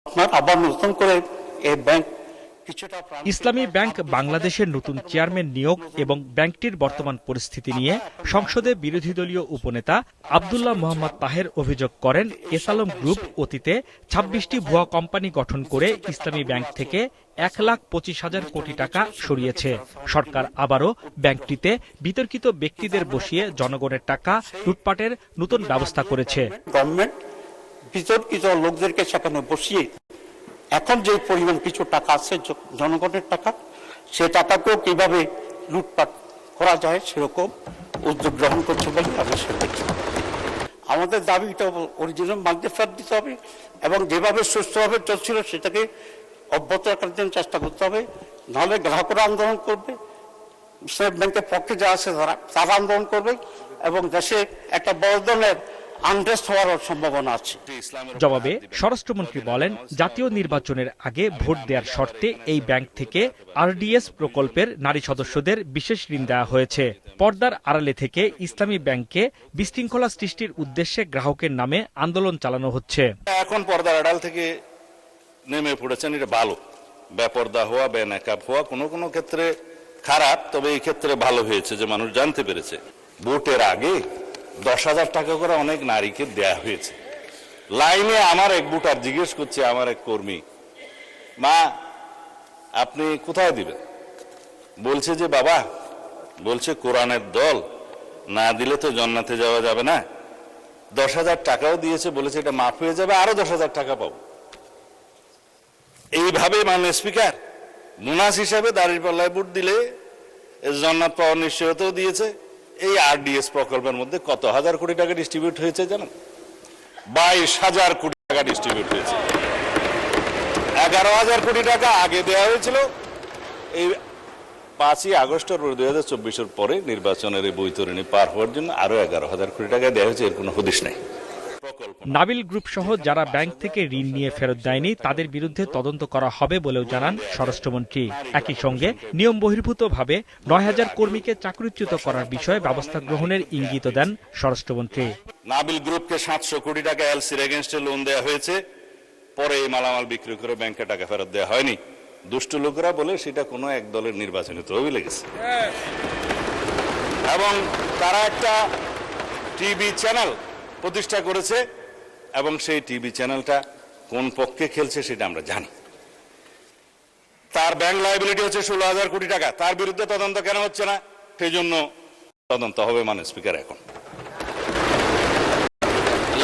আবার নতুন করে এই ব্যাংক ইসলামী ব্যাংক বাংলাদেশের নতুন চেয়ারম্যান নিয়োগ এবং ব্যাংকটির বর্তমান পরিস্থিতি নিয়ে সংসদে বিরোধী দলীয় উপনেতা আব্দুল্লাহ মোহাম্মদ তাহের অভিযোগ করেন, এসালম গ্রুপ অতীতে ২৬টি ভুয়া কোম্পানি গঠন করে ইসলামী ব্যাংক থেকে ১,২৫,০০০ কোটি টাকা সরিয়েছে। সরকার আবারও ব্যাংকটিতে বিতর্কিত ব্যক্তিদের বসিয়ে জনগণের টাকা লুটপাটের নতুন ব্যবস্থা করেছে। গভর্নমেন্ট বিতর্কিত লোকদেরকে সেখানে বসিয়ে এখন যে পরিমাণ কিছু টাকা আছে জনগণের টাকা, সে টাকাকেও কিভাবে লুটপাট করা যায় সেরকম উদ্যোগ গ্রহণ করছে বলে আমি দেখছি। আমাদের দাবিটা অরিজিনাল মার্কে ফেরত দিতে হবে এবং যেভাবে সুস্থভাবে চলছিল সেটাকে অব্যাহত রাখার জন্য চেষ্টা করতে হবে, নাহলে গ্রাহকরা আন্দোলন করবে, স্টেট ব্যাংকের পক্ষে যা আছে তারা আন্দোলন করবে এবং দেশে একটা বড় ধরনের আনরেস্ট হওয়ার সম্ভাবনা আছে। জবাবে স্বরাষ্ট্রমন্ত্রী বলেন, জাতীয় নির্বাচনের আগে ভোট দেওয়ার শর্তে এই ব্যাংক থেকে আরডিএস প্রকল্পের নারী সদস্যদের বিশেষ ঋণ দেওয়া হয়েছে। পর্দার আড়ালে থেকে ইসলামী ব্যাংকে বিশৃঙ্খলা সৃষ্টির উদ্দেশ্যে গ্রাহকের নামে আন্দোলন চালানো হচ্ছে। এখন পর্দার আড়াল থেকে নেমে পড়েছেন, এটা ভালো। বেপর্দা হওয়া, বেনাকাব হওয়া কোনো কোনো ক্ষেত্রে খারাপ, তবে এই ক্ষেত্রে ভালো হয়েছে যে মানুষ জানতে পেরেছে। ভোটের আগে 10,000 টাকা করে অনেক নারীকে দেয়া হয়েছে। লাইনে আমার এক ভোটার জিজ্ঞেস করছে, আমার এক কর্মী, মা আপনি কোথায় দিবেন? বলছে যে বাবা, বলছে কোরআনের দল না দিলে তো জান্নাতে যাওয়া যাবে না। 10,000 টাকাও দিয়েছে, বলেছে এটা মাফ হয়ে যাবে, আরো 10,000 টাকা পাবো। এইভাবে মাননীয় স্পিকার বোনাস হিসাবে দাঁড়িপাল্লায় ভোট দিলে জান্নাত পাওয়ার নিশ্চয়তাও দিয়েছে। এই আরডিএস প্রকল্পের মধ্যে কত হাজার কোটি টাকা ডিস্ট্রিবিউট হয়েছে জানেন? 22,000 কোটি টাকা ডিস্ট্রিবিউট হয়েছে। 11,000 কোটি টাকা আগে দেওয়া হয়েছিল। এই 5ই আগস্ট 2024-এর পরে নির্বাচনের এই বৈতরণী পার হওয়ার জন্য আরো 11,000 কোটি টাকা দেওয়া হয়েছে, এর কোনো হদিশ নেই। নাবিল গ্রুপ সহ যারা ব্যাংক থেকে ঋণ নিয়ে ফেরত দেয়নি তাদের বিরুদ্ধে তদন্ত করা হবে বলেও জানান স্বরাষ্ট্রমন্ত্রী। একই সঙ্গে নিয়ম বহির্ভূতভাবে 9,000 কর্মীকে চাকরিচ্যুত করার বিষয়ে ব্যবস্থা গ্রহণের ইঙ্গিত দেন স্বরাষ্ট্রমন্ত্রী। নাবিল গ্রুপকে 700 কোটি টাকা এলসির এগেইনস্টে লোন দেওয়া হয়েছে, পরে এই মালামাল বিক্রি করে ব্যাংকে টাকা ফেরত দেওয়া হয়নি। দুষ্ট লোকেরা বলে সেটা কোনো এক দলের নির্বাচনী তহবিলে গেছে এবং তারা একটা টিভি চ্যানেল প্রতিষ্ঠা করেছে এবং সেই টিভি চ্যানেলটা কোন পক্ষে খেলছে সেটা আমরা জানি। তার ব্যাংক লায়াবিলিটি হচ্ছে 16,000 কোটি টাকা। তার বিরুদ্ধে তদন্ত কেন হচ্ছে না? সেই জন্য তদন্ত হবে মাননীয় স্পিকার। এখন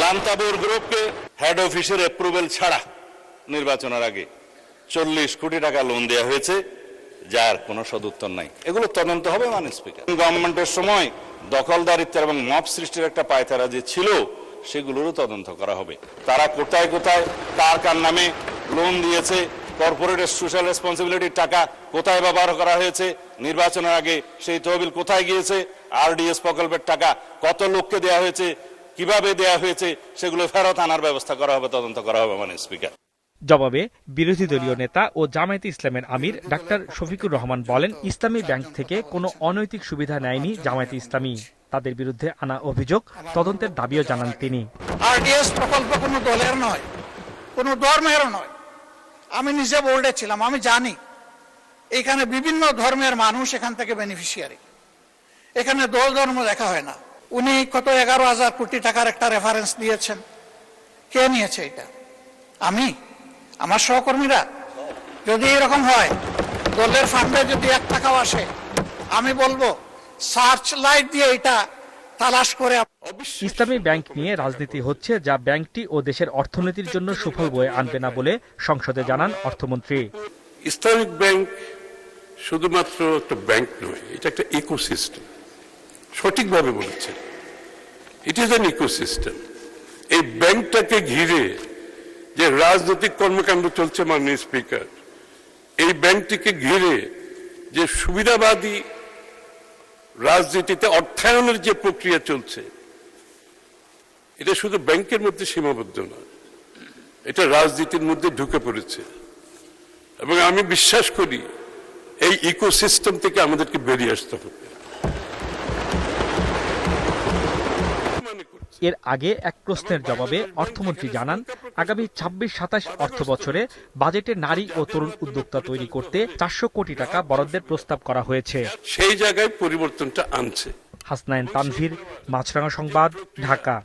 লান্তাবুর গ্রুপকে হেড অফিসের অ্যাপ্রুভেল ছাড়া নির্বাচনের আগে 40 কোটি টাকা লোন দেওয়া হয়েছে, যার কোনো সদুত্তর নাই। এগুলো তদন্ত হবে মাননীয় স্পিকার। গভর্নমেন্টের সময় দখলদারিত্ব এবং মব সৃষ্টির একটা পায়তারা যে ছিল সেগুলোরও তদন্ত করা হবে। তারা কোথায় কোথায় কার নামে লোন দিয়েছে, কর্পোরেট সোশ্যাল রেসপন্সিবিলিটির টাকা কোথায় ব্যবহার করা হয়েছে, নির্বাচনের আগে সেই তহবিল কোথায় গিয়েছে, আরডিএস প্রকল্পের টাকা কত লোককে দেওয়া হয়েছে, কিভাবে দেওয়া হয়েছে, সেগুলো ফেরত আনার ব্যবস্থা করা হবে, তদন্ত করা হবে মাননীয় স্পিকার। জবাবে বিরোধী দলীয় নেতা ও জামায়াতে ইসলামের আমির ডাক্তার শফিকুর রহমান বলেন, ইসলামী ব্যাংক থেকে কোনো অনৈতিক সুবিধা নেয়নি জামায়াতে ইসলামী। তাদের বিরুদ্ধে আনা অভিযোগ তদন্তের দাবিও জানান তিনি। আরডিএস প্রকল্প কোনো দলের নয়, কোনো ধর্মেরও নয়। আমি নিজে বোর্ডে ছিলাম, আমি জানি এখানে বিভিন্ন ধর্মের মানুষ এখান থেকে বেনিফিশিয়ারি। এখানে দল ধর্ম দেখা হয় না। উনি কত 11,000 কোটি টাকার একটা রেফারেন্স দিয়েছেন। কে নিয়েছে এটা? আমি, আমার সহকর্মীরা? যদি এরকম হয়, দলের ফান্ডে যদি 1 টাকাও আসে, আমি বলবো সার্চ লাইট দিয়ে এটা তালাশ করে। ইসলামী ব্যাংক নিয়ে রাজনীতি হচ্ছে, যা ব্যাংকটি ও দেশের অর্থনীতির জন্য সুফল বয়ে আনবে না বলে সংসদে জানান অর্থমন্ত্রী। ইসলামিক ব্যাংক শুধুমাত্র একটা ব্যাংক নয়, এটা একটা ইকোসিস্টেম। সঠিকভাবে বলেছে, ইট ইজ অ্যান ইকোসিস্টেম। এই ব্যাংকটাকে ঘিরে যে রাজনৈতিক কর্মকাণ্ড চলছে মাননীয় স্পিকার, এই ব্যাংকটিকে ঘিরে যে সুবিধাবাদী রাজনীতিতে অর্থায়নের যে প্রক্রিয়া চলছে, এটা শুধু ব্যাংকের মধ্যে সীমাবদ্ধ নয়, এটা রাজনীতির মধ্যে ঢুকে পড়েছে। এবং আমি বিশ্বাস করি এই ইকোসিস্টেম থেকে আমাদেরকে বেরিয়ে আসতে হবে। এর আগে এক প্রশ্নের জবাবে অর্থমন্ত্রী জানান, আগামী ২৬-২৭ অর্থ বছরে বাজেটে নারী ও তরুণ উদ্যোক্তা তৈরি করতে ৪০০ কোটি টাকা বরাদ্দের প্রস্তাব করা হয়েছে। সেই জায়গায় পরিবর্তনটা আনছে। হাসনাইন তানভীর, মাছরাঙা সংবাদ, ঢাকা।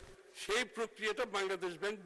সেই প্রক্রিয়াটা বাংলাদেশ ব্যাংক